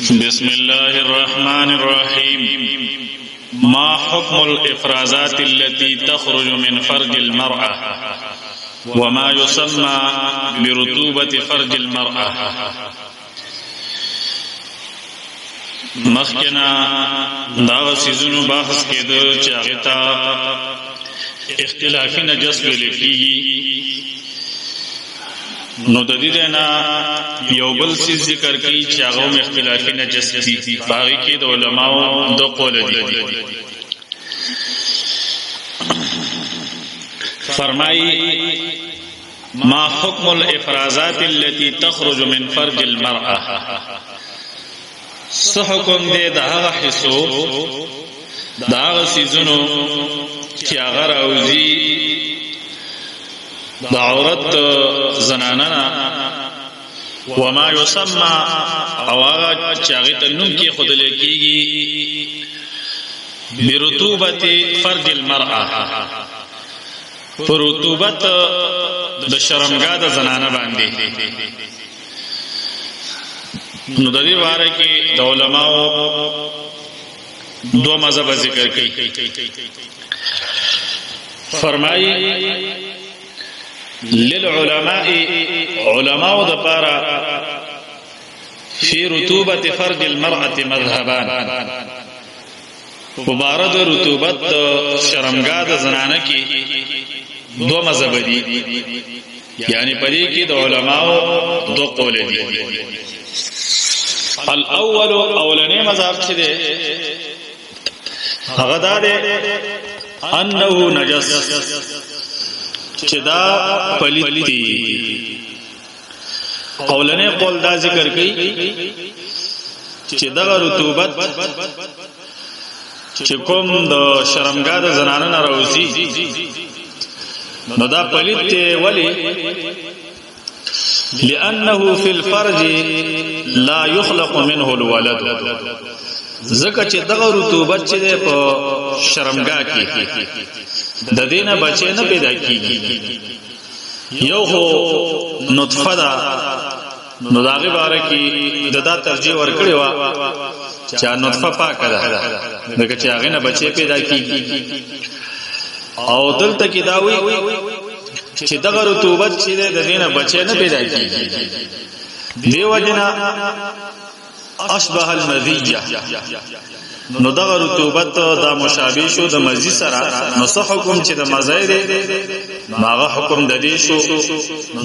بسم الله الرحمن الرحيم. ما حكم الإفرازات التي تخرج من فرج المرأة وما يسمى برطوبة فرج المرأة؟ مخکنا دا سيزونو بحث کېدو چې هغه ته اختلافي نجس ویل کېږي. نو د دې نه یو بل څه ذکر کوي چې هغه اختلافي نجس دي. باقي کې د علماو د قول دي. فرمایي ما حكم الافرازات التي تخرج من فرج المرأة؟ سو حکم دے دا هغه حصو دا هغه سيزونو چې هغه راوځي د عورت زنانه وما يسمى او هغه چې هغه ته نوم کې خود لیکيږي برطوبه فرج المرأة، پر رطوبت د شرمګاه د زنانه باندې. نو د دې واره کې د علماو دو مذهب ذکر کړي. فرمایي للعلماء علماء د پاره فی رطوبت فرج المرأة مذهبان، مبارد رطوبت شرمګاه د زنانه کې دو مذهب دي، یعنی پدې کې د علماو دو قول دي. الاول اولنی مذهب چې ده هغه ده انه نجس، چې دا پلیت دي. اولنی قول دا ذکر کوي چې دا رطوبت چې کوم د شرمګاه د زنانه نه راوځي نو دا پلیت دی. ولی؟ لأنه في الفرج لا يخلق منه الولد، ځکه چې دغه رطوبت چې ده په شرمګاه کې د دینه بچی نه پیدا کیږي. یو هو نطفه ده، نو داغه باره کې ددا ترجیح ورکړی و چې نطفه پاکه ده، دغه چې هغه نه بچی پیدا کیږي. او دلته کې دا وی چې دغه رطوبت چې د دینه بچی نه پیدا کیږي، دیو جنا اشبه المذیه، نو دغه رطوبت دا مشابه شو د مزي سره. نو څه حکم چې د مزي دی ماغه حکم د دې شو.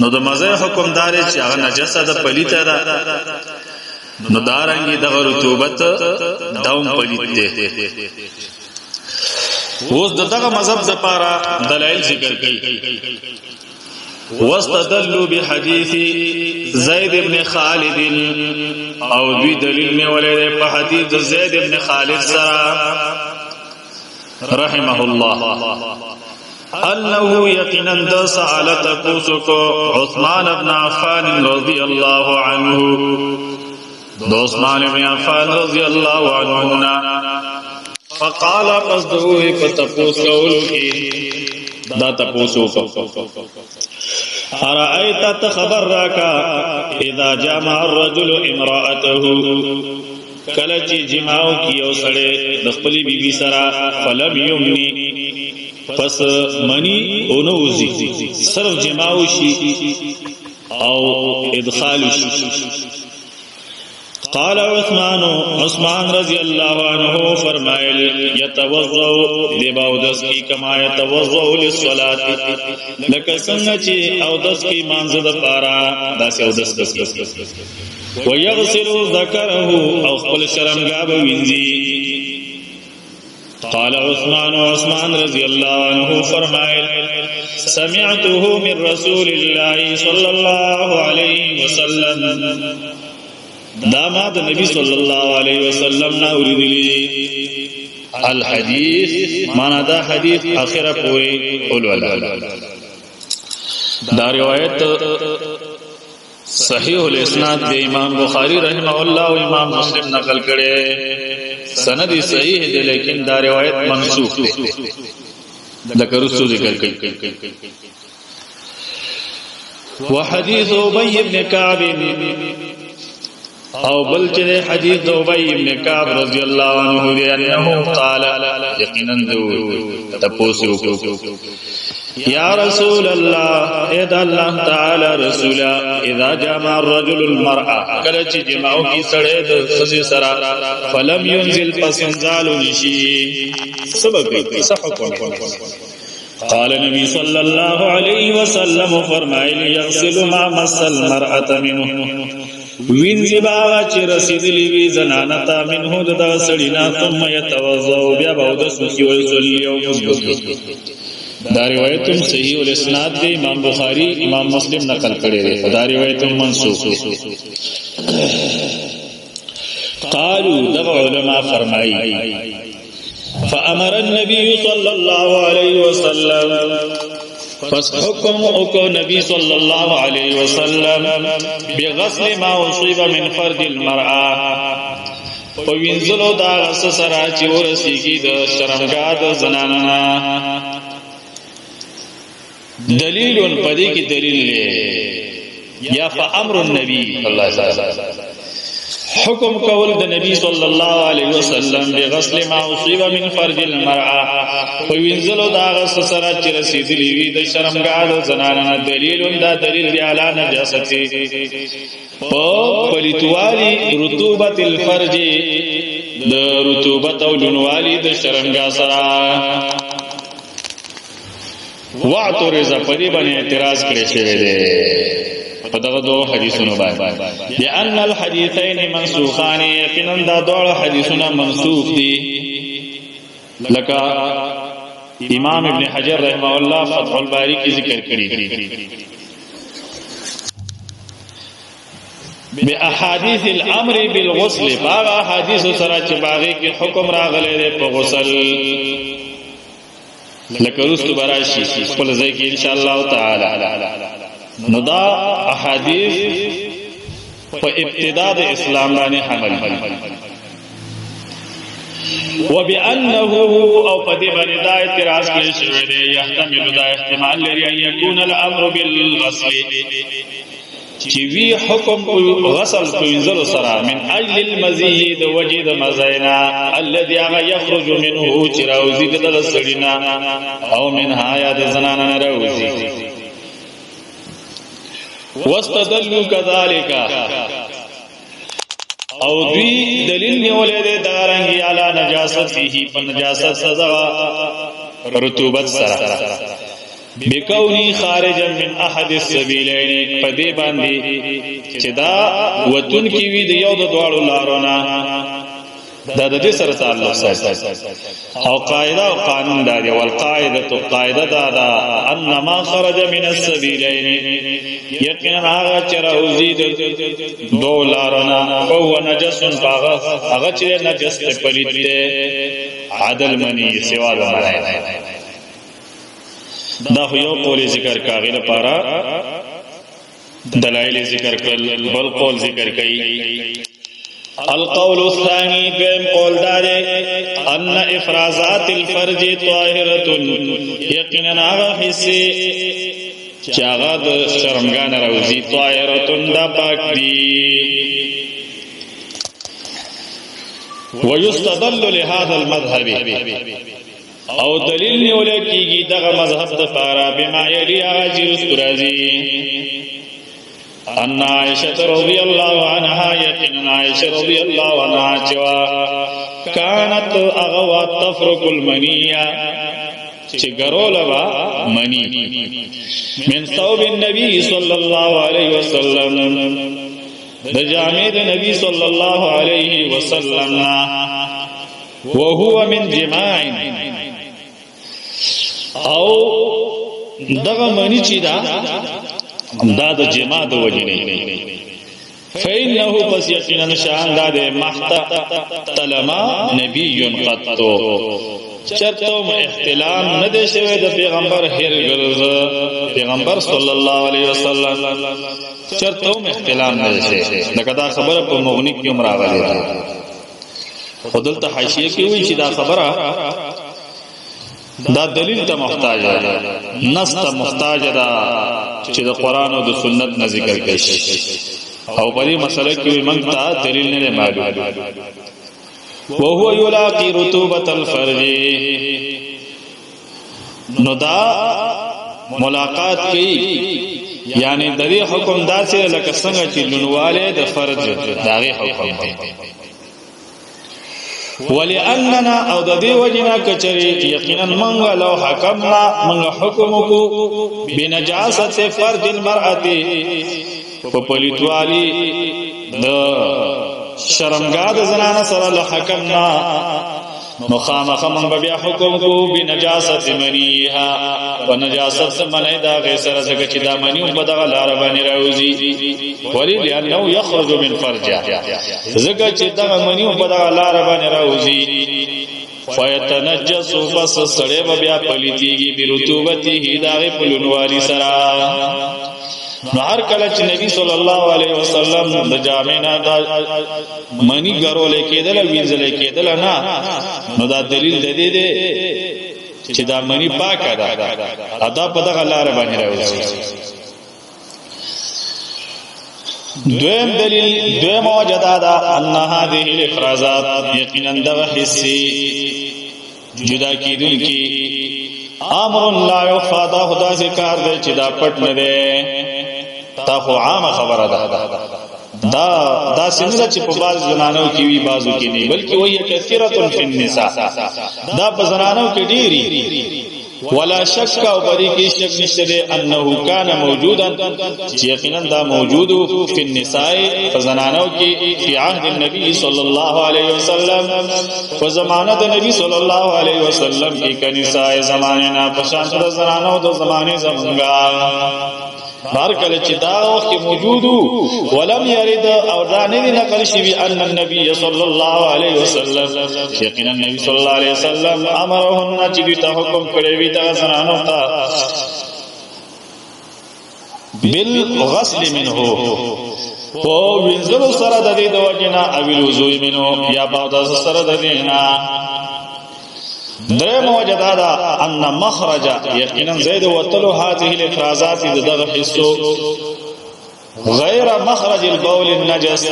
نو د مزي حکم دار چې هغه نجسه د پلیته ده، نو دارنګي دغه رطوبت داوم پلیت دی. اوس دغه مذهب د پاره دلایل ذکر کړي. واستدلوا بحديث زيد بن خالد، او دوی دلیل نه ولې په حدیث زید بن خالد سره رحمه الله انه یقینا د سالت کوسکو عثمان بن عفان رضی الله عنه، د عثمان بن عفان رضی الله عنه فقال قصدوه فتپوس کولو کی دا تپوسو ارائیت تخبر راکا اذا جامع الرجل امرأته، کلچی جماعو کی او سڑے دخپلی بی بی سرا فلم یمنی پس منی اونوزی، صرف جماعو شی او ادخالو شی. قال عثمان رضی اللہ عنہ فرمائل یتوضع لباودس کی کما یتوضع للصلاة، لکه څنګه چې اودس کی مانزه د پارا داسې اودس کړي. ويغسل ذکره او خپل شرمګاه به وینځي. قال عثمان رضی اللہ عنہ فرمائل سمعته من رسول الله صلی الله علیه وسلم، دا ما د نبی صلی الله علیه وسلم نا اوریدلی. الحدیث معنا دا حدیث اخره پوری اولولا. دا روایت صحیح الاسناد د امام بخاری رحمه الله او امام مسلم نقل کړي. سند صحیح دی لیکن دا روایت منسوخ دی، لکه رسو ذکر کړي. وحديث أبي بن كعب او بل چې حدیث د ابی ابن کعب رضی الله عنه دی انه قال یقینا تپوسو یا رسول الله اے دا الله تعالی رسول اذا جمع الرجل المرأه کله چې جماو کی سړی د خزي سره فلم ينزل فسنزال نشي سبب صحکم قال نبی صلی الله علیه وسلم فرمایلی یغسل ما مس المرأه منه وینځي باغ چې رسیدلی وی زنانتا منه د سړینا ثم يتوضا بیا باود سوسی ويصلي دا روایت صحیح الاسناد دی امام بخاری امام مسلم نقل کړي دي دا روایت منسوخ قالوا دغ علماء فرمایي فامر النبي صلى الله عليه وسلم پس حکم اکو نبی صلی اللہ علیہ وسلم بغسل ما اصیب من فرد المرأة پوینزلو دا غس سرا چی ورسیگی دا شرمگاد زناننا دلیل پدی کی دلیل لے یا فامر النبی اللہ علیہ وسلم حکم کول د نبی صلی الله علیه وسلم بغسل ما اصیب من فرج المرأة وینزلو دا غس سره چې رسیدلی وی د شرمګاد زنانه دلیل دا دلیل دی علی نجاستی په پلیتوالی رطوبت الفرج د رطوبت او لونوالی د شرمګا سره واعترض پدی باندې اعتراض کړی شوی دی پدغه دو حدیثونو باندې لأن الحديثين منسوخان یقینا دا دوه حدیثونه منسوخ دي لکه امام ابن حجر رحمه الله فتح الباری کی ذکر کړی باحاديث الامر بالغسل باغ حدیث سره چې باغی کی حکم راغلی په غسل لکه رسول براشی خپل ځای کې ان شاء الله تعالی نو دا احادیث په ابتداء د اسلام باندې حمل وبانه او په دې باندې دا اعتراض کړی شوی دی يحتمل دا احتمال لري ان يكون الامر بالغسل چې وی حکم غسل کوینځلو سره من اجل المزید وجد مزینا الذي يخرج منه چراوزی د سړینا او منها یا د زنانه راوزی واستدلوا كذلك او دوی دلیل نیولې ده دارنګي علی نجاسته په نجاست سزا رطوبت سره بکونی خارجا من احد السبیلین پدې باندې چې دا وتون کی وی د یو د دوړو لارونه دا د دې سره تعلق ساتي او قاعده او قانون دا دی والقاعده قاعده دا ان ما خرج من السبيلين یقینا هغه چې راوځي د دوه لارونه او نجس هغه چې نجس ته پلیت دی عدل منی سوا د مړای دا یو قول ذکر کاغه لپاره دلایل ذکر کړل بل قول ذکر کړي القول الثاني بهم قول دار ان افرازات الفرج طاهره یقینا هغه حصے چاغه د شرمګان راوزی طاهره دا پاک دي ويستدل لهذا المذهب او دلیل نیول کیږي دغه مذهب د فارا بما یلی اجر استرازی ان عائشہ رضی اللہ عنہا یقین عائشہ رضی اللہ عنہا چوا کانت اغوا تفرق المنیہ چگرولوا منی من ثوب النبی صلی اللہ علیہ وسلم دجامد نبی صلی اللہ علیہ وسلم وهو من جماع او دغه منی چی دا د جما د وجنه فإنه پس یقینا شان دا د محتلما نبی قط چرته احتلام نه دی شوی د پیغمبر هر ګرځ پیغمبر صلی الله علیه وسلم چرته احتلام نه دی شوی دا کدا خبره په مغنی کې عمر راغلی ده خودلته حاشیه کې وی چې دا خبره دا دلیل ته محتاج ده نص ته محتاج ده چې د قران او د سنت نه ذکر کړي او په دې مسله کې موږ ته دلیل نه معلوم وهو يلاقي رطوبة الفرج نو دا ملاقات کی یعنی د دې حکم داسې لکه څنګه چې لونواله د فرج داغه حکم دی ولاننا او د دې وجنا کچري یقینا منغ لو حکمنا منغ حکمکو بنجاست فرج المرأه په پلیتوالی د شرمګاه د زنانه سره له حکمنا نو خامخ من بیا حکم کو بنجاست منیها و نجاست منی دا غیر سره زکه چې دا منی په دغه لار باندې راوځي ولی لانه یخرج من فرجه زکه چې دا منی په دغه لار باندې راوځي فیتنجس بس سړی بیا پلیتیږي برطوبته دغه پلونوالی سره نو هر کله چې نبی صلی الله علیه وسلم د جامعنا دا منی ګرول کېدل وینځل کېدل نه نو دا دلیل د دې دی چې دا منی پاکه ده ادا په دغه لار باندې راوځي دویم دلیل دویم وجدا ده ان هذه الافرازات یقینا دغه حصي جدا کیدونکي امر لا يخفى دا خدا ذکر دی چې دا پټ نه دی تا خو عام خبره ده دا څنګه چې په باز زنانو کې وی بازو کې نه بلکې وایي کثیرۃ فی النساء دا په زنانو کې ډیری ولا شک او بری کې شک نشته انه کان موجودا یقینا دا موجود فی النساء فزنانو کې فی عهد النبی صلی الله علیه وسلم فزمانه د نبی صلی الله علیه وسلم کې کنیسای زمانه نه پشان د زنانو د زمانه زمونږه بار کله چې دا وخت موجودو ولم يرد او دا نه نقل شوی ان النبي صلی الله علیه وسلم یقینا نبی صلی الله علیه وسلم امرهن چې ته حکم کړی وی دا زنانو ته بالغسل منه او وینځلو سره د دې د وجنا او الوضوء منه یا بعد سره د دینه درې موجدا دا ان مخرج یقینا زید وتلو هذه الافرازات دغه حصو غیر مخرج البول النجس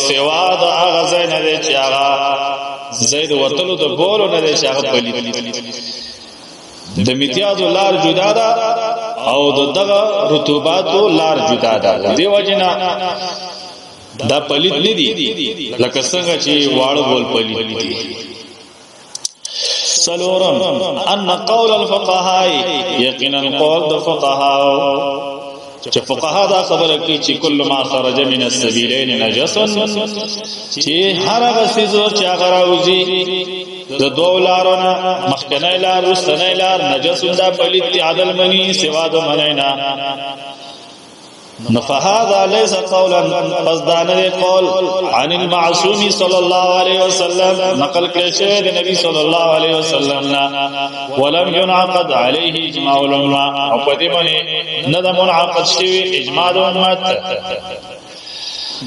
سوا د اغه نه دی چې هغه زید وتلو د بول نه دی چې هغه پلیت د میتیاز لار جدا ده او دغه رطوبات لار جدا ده دی وجنا دا پلیت نه دی لکه څنګه چې واړو بول پلیت دي سلورم ان قول الفقهاء یقینا قول د فقهاء چې فقها دا خبره کوي چې کله ما خرج من السبيلين نجس چې هر هغه څه چې هغه راوځي د دوه لارونو مخکنی لار وستنی لار نجس دا پلیت عدل منی سوا د منینا فهذا ليس قولا فزدان قول عن المعصوم صلى الله عليه وسلم نقل كشهد النبي صلى الله عليه وسلم ولم ينعقد عليه اجماع العلماء او پدیمنه ندم منعقد شوی اجماع الامت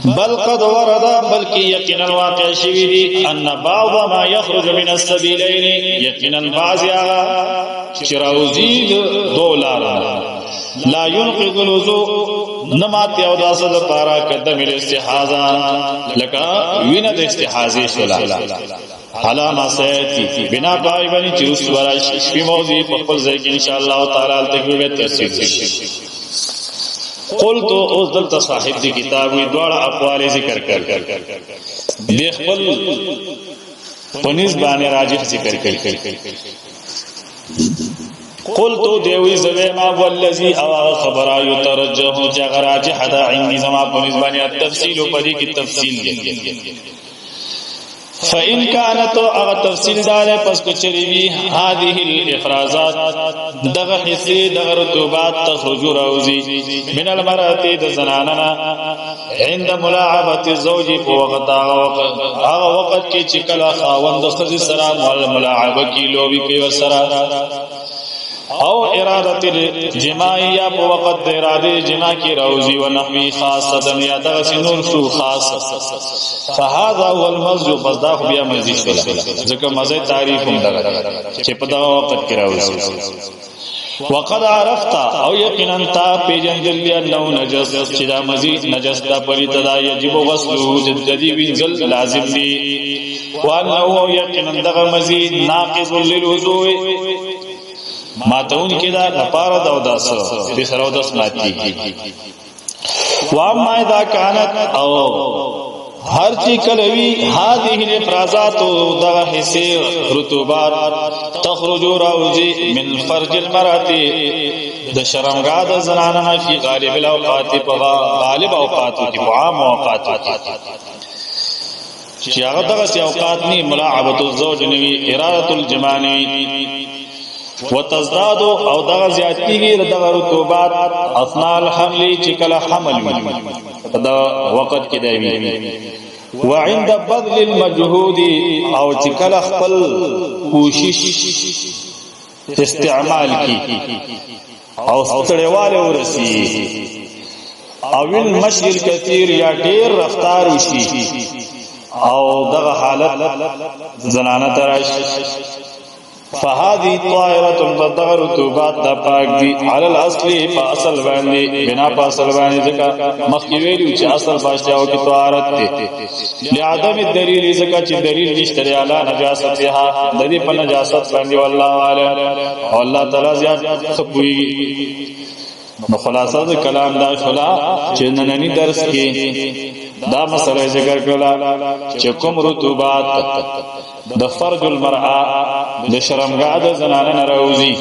بل قد ورد بلکہ یقینا واقع شوی دی ان بعض ما يخرج من السبيلين یقینا بعض چراوزی دولار لا ينقض الوضوء نمات او داسه د پارا قدم الاستحاضه لکا وینه د استحاضه شلا علامه سیتی بنا پای باندې چې اوس ورای شي موضوع په خپل ځای کې ان شاء الله تعالی تکمیل تفصیل شي قلت اوس دلته صاحب دی کتاب وی دواړه اقوال ذکر کړ د خپل پنځ باندې راجح ذکر کړ قلتو دیوی زویما والذی او خبرا یترجح جغراجح دا عندي زما پنځبانی التفصیل پدې کی تفصیل دی فإن كانت او تفصیل دار پس کچری وی هذه الافرازات دغه حصے دغه رطوبات تخرج راوزی من المرأة د زناننا عند ملاعبه الزوج وقت هغه وخت کې چې کله خاوند خزي سره ملاعبه کی لوبي کوي سره او ارادت الجماع یا په وخت د اراده جماع کی روزی و نحوی خاصه یا دغه نور شو خاص فهذا هو المزج فذا بیا مزید شول ځکه مزه تعریف هم دغه چې په دغه وخت کې راوځي وقد عرفت او یقینا تا پیجندل انه نجس چې دا مزید نجس دا پلیت دا یجب غسله جدی وینزل لازم دی وانه یقینا دغه مزید ناقض للوضوء ما تون کې دا لپاره دا وداس به سره وداس ماتي واما اذا كانت او ہر چی کلوی هذه الافرازات دغه حصے رطوبات تخرج راوزی من فرج المرات د شرمګا د زنانه فی غالب الاوقات په غالب اوقات کې عام اوقات چې هغه دغه اوقات نی ملاعبۃ الزوج نوی اراده الجماع وتزداد او دغه زیاتیږي دغه رطوبات اثناء الحمل چې کله حمل وي دا وخت کې دی وعند بذل المجهود او چې کله خپل کوشش استعمال کی او ستړیواله ورسی او المشي الكثير یا ډیر رفتار وشي او دغه حالت زنانه تراش فهذه طائرة تدغر رطوبات دا پاک دی علی الاصل فاصل باندې بنا پاصل باندې ځکه مخکې ویلو چې اصل باشاو کې طهارت دی لعدم الدلیل ځکه چې دلیل نشته علی نجاستها د دې په نجاست باندې والله اعلم الله تعالی زیات خپوي نو خلاصہ د کلام دا شولا چې نننی درس کې دا مسله ذکر کړه چې کوم رطوبات د فرج المرأه د شرمګا د زنانه ناروزی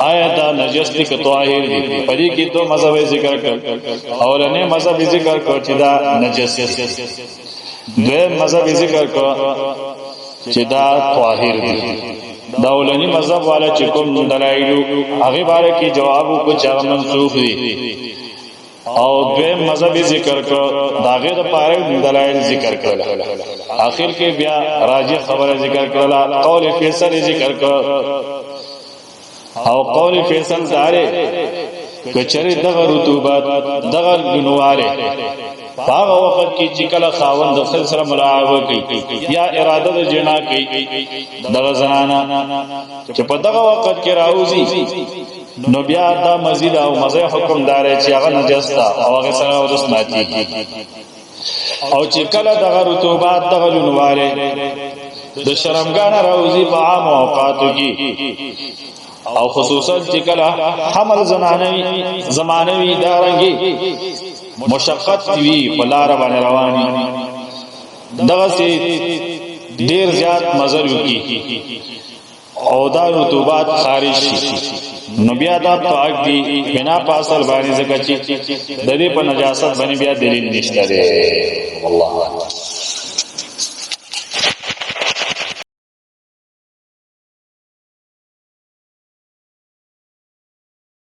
آیا دا نجس دي که طاهر دي پدې کې دو مذهب ذکر کړ اولنې مذهب ذکر کړ چې دا نجس دي دویم مذهب ذکر کړ چې دا طاهر دي دا اولنې مذهب والا چې کوم دلایل هغه باره کې جواب کو چې منسوخ دي او دویم مذهب ذکر کړ داغه د پاره دلایل ذکر کړل اخر کې بیا راجح خبره ذکر کړل قول فیصل ذکر کړ او قول فیصل داره کچره دغه رطوبات دغه لنواله هغه وخت کې چې کله خاوند د خپل سره ملاعبه کوي یا اراده د جنا کوي دغه زنانه چې په دغه وخت کې راوځي نو بیا دا مزید او مزه حکم دار چې هغه نجس تا او هغه سره ودس ماتي او چې کله دغه رطوبات دغه لنواله د شرمګان راوځي په عام اوقاتو کې او خصوصا چې کله حمل زمانوي دارنګي مشقت وی په لار باندې رواني دغه سي ډیر زیات مزر وکي او دا رطوبات خارج شي نو بیا دا پاک دی بنا پاسل باندې زکه چې د دې په نجاست باندې بیا دلیل نشته ده والله